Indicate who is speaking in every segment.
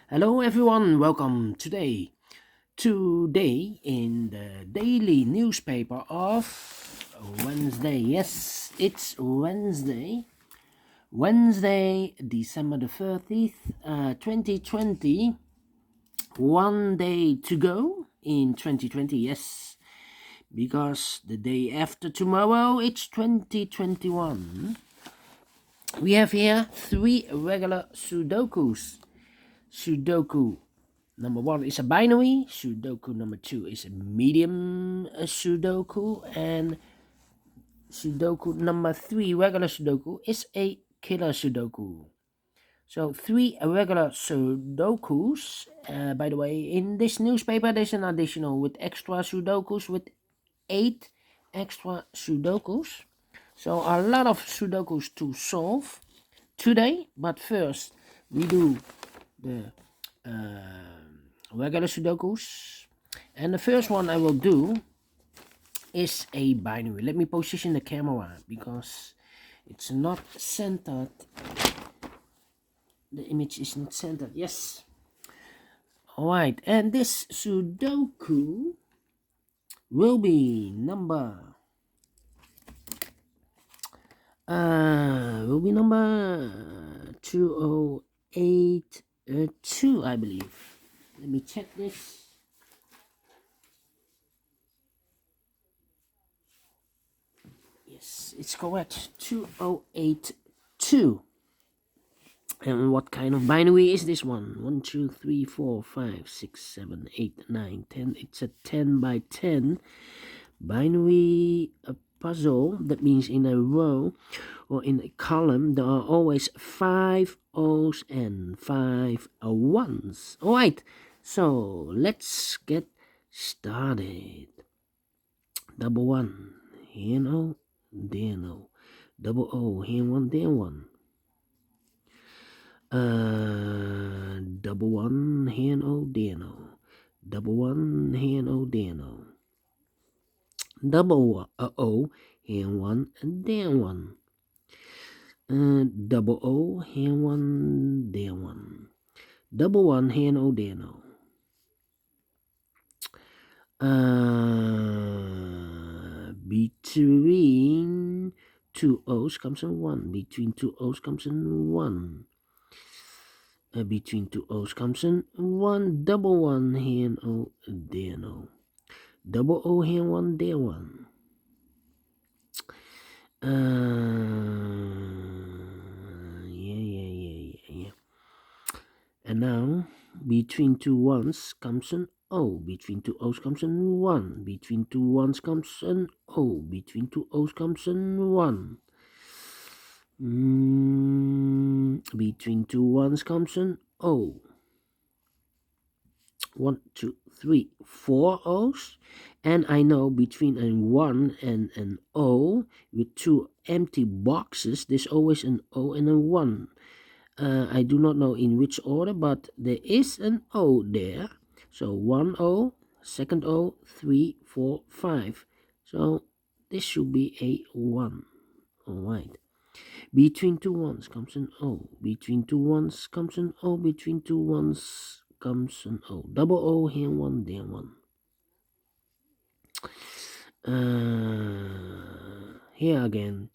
Speaker 1: Hello everyone, welcome today in the daily newspaper of Wednesday. Yes, it's Wednesday. Wednesday, December the 30th, 2020. One day to go in 2020, yes. Because the day after tomorrow, it's 2021. We have here 3 regular Sudokus. Sudoku number 1 is a binary, Sudoku number 2 is a medium Sudoku, and Sudoku number 3, regular Sudoku, is a killer Sudoku. So 3 regular Sudokus. By the way, in this newspaper there's an additional with extra Sudokus with 8 extra Sudokus. So a lot of Sudokus to solve today, but first we do the regular Sudokus. And the first one I will do is a binary. Let me position the camera because it's not centered. The image is not centered. Yes. Alright, and this Sudoku will be number 2082, I believe. Let me check this. Yes, it's correct. 2082. And what kind of binary is this one? 1, 2, 3, 4, 5, 6, 7, 8, 9, 10. It's a 10 by 10 binary puzzle. That means in a row or in a column there are always 5 O's and 5 1's. Alright, so let's get started. Double 1, here no, there no. Double O, here 1, there 1. Double 1, here no, there no. Double 1, here no, there no. Double O, here 1 and there 1. Double O, here 1, there 1. Double 1, here no, there no. Between 2 O's comes a 1. Between 2 O's comes a 1. Between 2 O's comes a 1. Double 1, here no, there no. Double O, here 1, there 1. Yeah. And now, between 2 1's comes an O. Between 2 O's comes an 1. Between 2 1's comes an O. Between 2 O's comes an 1. Between 2 1's comes an O. 1, 2, 3, 4 O's. And I know between a 1 and an O with 2 empty boxes, there's always an O and a 1. I do not know in which order, but there is an O there. So 1 O, second O, 3, 4, 5. So this should be a 1. Alright. Between 2 1's comes an O. Between 2 1's comes an O. Between 2 1's comes an O. Double O, here 1, there 1. Here again.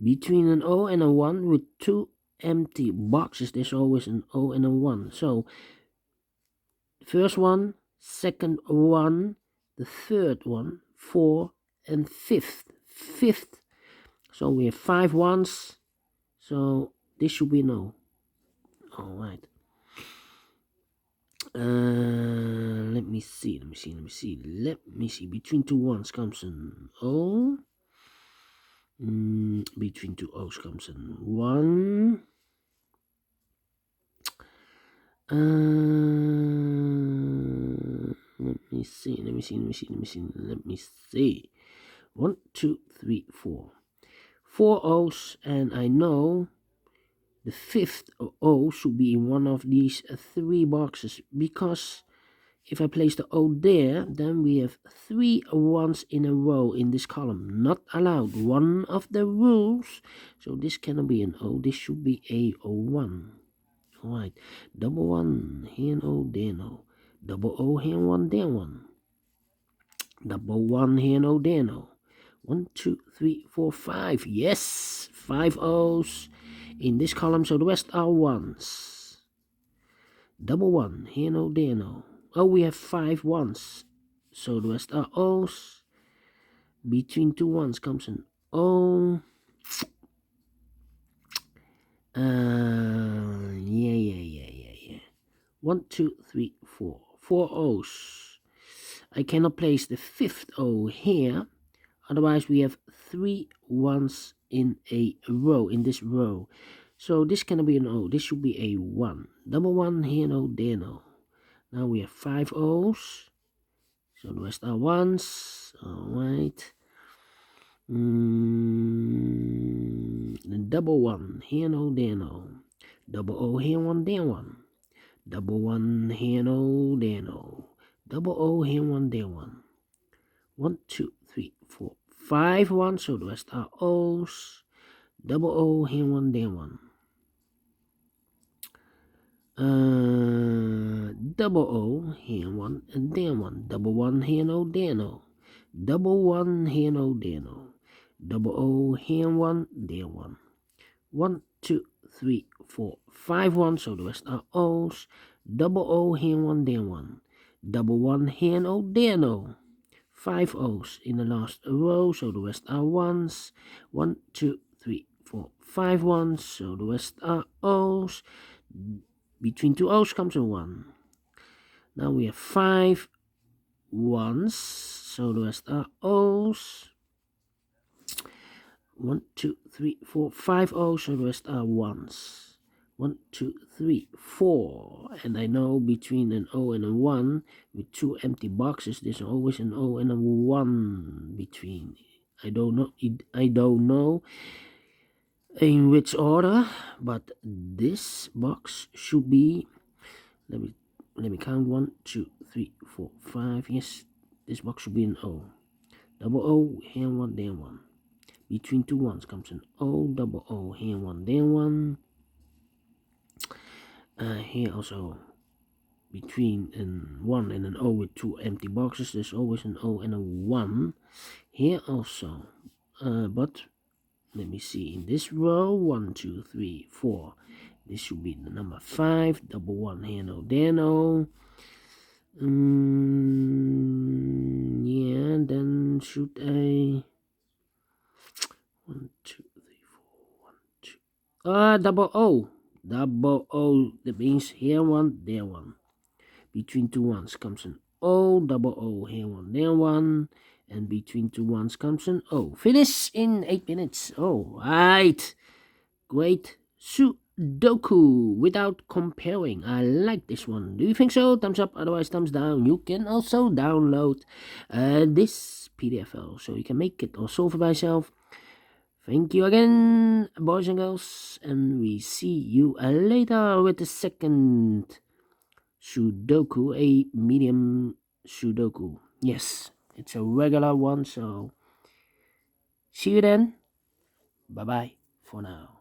Speaker 1: Between an O and a 1 with 2 empty boxes, there's always an O and a 1. So first one, second one, the third one, 4 and fifth. So we have 5 1's. So this should be no. Alright. Let me see. Between 2 1's comes an O. Between 2 O's comes an 1. Let me see. 1, 2, 3, 4. 4 O's, and I know the fifth O should be in one of these 3 boxes, because if I place the O there, then we have 3 1's in a row in this column. Not allowed. One of the rules. So this cannot be an O. This should be a 1. Alright, double one, here no, there no. Double O, here one, there one. Double one, here no, there no. 1, 2, 3, 4, 5. Yes, 5 O's in this column, so the rest are ones. Double one, here no, there no. Oh, we have 5 ones, so the rest are O's. Between 2 ones comes an O. Yeah. 1, 2, 3, 4. 4 O's. I cannot place the 5th O here. Otherwise, we have 3 ones in a row, in this row. So this cannot be an O. This should be a 1. Double one, here no, there no. Now we have 5 O's. So the rest are ones. Alright. Double one, here no, there no. Double O, here one, there one. Double one, here no, there no. Double O, here one, there one. 1, 2, 3, 4, 5 ones, so the rest are O's. Double O, here one, there one. Double O, here one, and there one. Double one, here no, there no. Double one, here no, there no. Double O, here one, there one. 1, 2, 3, 4, 5 ones, so the rest are O's. Double O, here one, there one. Double one, here no, there no. 5 O's in the last row, so the rest are ones. 1, 2, 3, 4, 5 ones, so the rest are O's. Between 2 O's comes a 1. Now we have 5 ones, so the rest are O's. 1, 2, 3, 4, 5 O's, so the rest are ones. 1, 2, 3, 4. And I know between an O and a 1, with 2 empty boxes, there's always an O and a 1 between. I don't know in which order, but this box should be, let me count, 1, 2, 3, 4, 5. Yes, this box should be an O. Double O, here one, there one. Between 2 ones comes an O, double O, here one, there one. Here also, between an 1 and an O with 2 empty boxes, there's always an O and a 1. Here also, but let me see, in this row, 1, 2, 3, 4. This should be the number 5. Double one, here no, there no. Yeah, then should I... 1, 2, 3, 4, 1, 2. Double O. Double O. That means here one, there one. Between 2 ones comes an O. Double O, here one, there one. And between 2 ones comes an O. Finish in 8 minutes. Oh, right. Great Sudoku without comparing. I like this one. Do you think so? Thumbs up, otherwise thumbs down. You can also download this PDF file so you can make it or solve it by yourself. Thank you again, boys and girls, and we see you later with the second Sudoku, a medium Sudoku. Yes, it's a regular one, so see you then. Bye-bye for now.